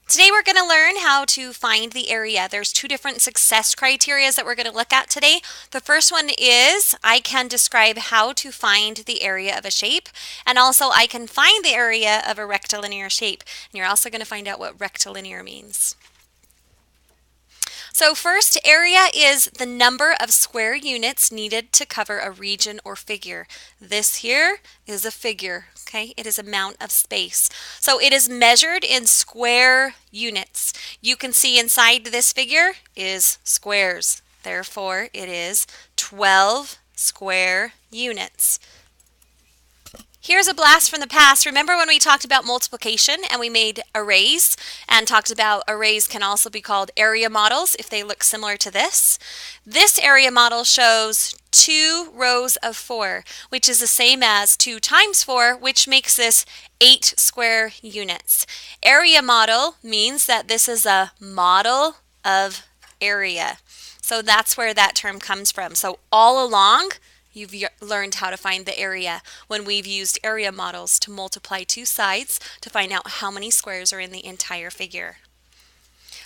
Today we're going to learn how to find the area. There's two different success criteria that we're going to look at today. The first one is I can describe how to find the area of a shape, and also I can find the area of a rectilinear shape. And you're also going to find out what rectilinear means. So first, area is the number of square units needed to cover a region or figure. This here is a figure, okay? It is amount of space. So it is measured in square units. You can see inside this figure is squares. Therefore, it is 12 square units. Here's a blast from the past. Remember when we talked about multiplication and we made arrays and talked about arrays can also be called area models if they look similar to this? This area model shows 2 rows of 4, which is the same as 2 times 4, which makes this 8 square units. Area model means that this is a model of area. So that's where that term comes from. So all along, you've learned how to find the area when we've used area models to multiply two sides to find out how many squares are in the entire figure.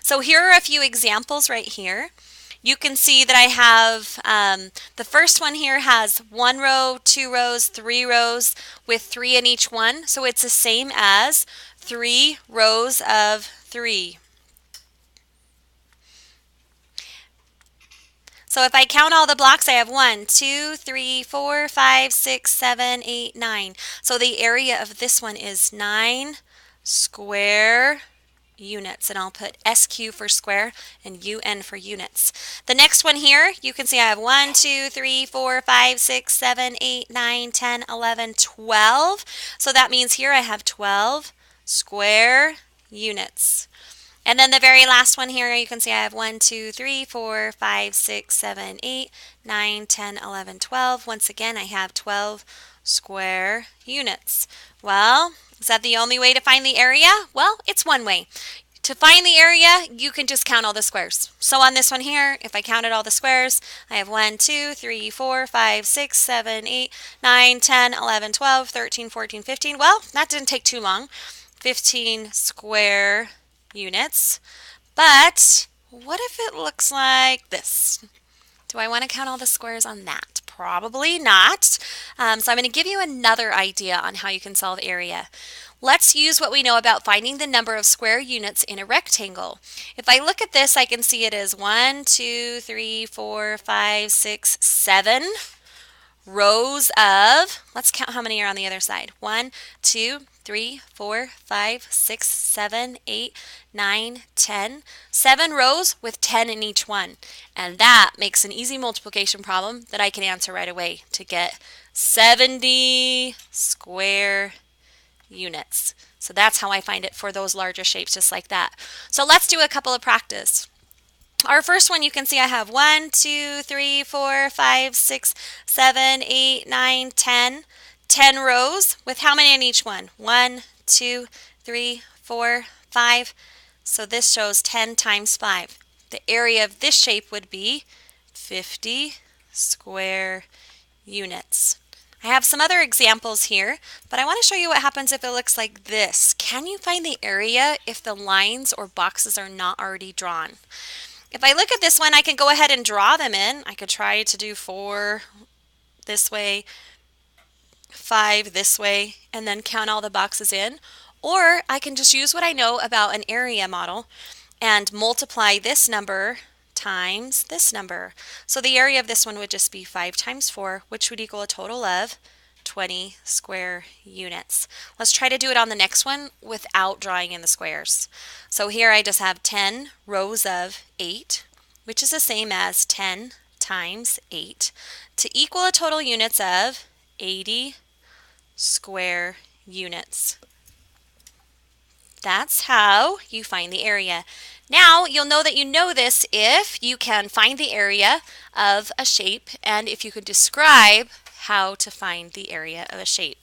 So here are a few examples right here. You can see that I have the first one here has 1 row, 2 rows, 3 rows with 3 in each one. So it's the same as 3 rows of 3. So if I count all the blocks, I have 1, 2, 3, 4, 5, 6, 7, 8, 9. So the area of this one is 9 square units. And I'll put SQ for square and UN for units. The next one here, you can see I have 1, 2, 3, 4, 5, 6, 7, 8, 9, 10, 11, 12. So that means here I have 12 square units. And then the very last one here, you can see I have 1, 2, 3, 4, 5, 6, 7, 8, 9, 10, 11, 12. Once again, I have 12 square units. Well, is that the only way to find the area? Well, it's one way. To find the area, you can just count all the squares. So on this one here, if I counted all the squares, I have 1, 2, 3, 4, 5, 6, 7, 8, 9, 10, 11, 12, 13, 14, 15. Well, that didn't take too long. 15 square units. But what if it looks like this? Do I want to count all the squares on that? Probably not. So I'm going to give you another idea on how you can solve area. Let's use what we know about finding the number of square units in a rectangle. If I look at this, I can see it is 1, 2, 3, 4, 5, 6, 7 rows of, let's count how many are on the other side. 1, 2, 3, 4, 5, 6, 7, 8, 9, 10. 7 rows with 10 in each one. And that makes an easy multiplication problem that I can answer right away to get 70 square units. So that's how I find it for those larger shapes, just like that. So let's do a couple of practice. Our first one, you can see I have 1, 2, 3, 4, 5, 6, 7, 8, 9, 10. 10 rows with how many in each one? 1, 2, 3, 4, 5. So this shows 10 times 5. The area of this shape would be 50 square units. I have some other examples here, but I want to show you what happens if it looks like this. Can you find the area if the lines or boxes are not already drawn? If I look at this one, I can go ahead and draw them in. I could try to do 4 this way, 5 this way, and then count all the boxes in. Or I can just use what I know about an area model and multiply this number times this number. So the area of this one would just be 5 times 4, which would equal a total of 20 square units. Let's try to do it on the next one without drawing in the squares. So here I just have 10 rows of 8, which is the same as 10 times 8, to equal a total units of 80 square units. That's how you find the area. Now, you'll know that you know this if you can find the area of a shape and if you could describe how to find the area of a shape.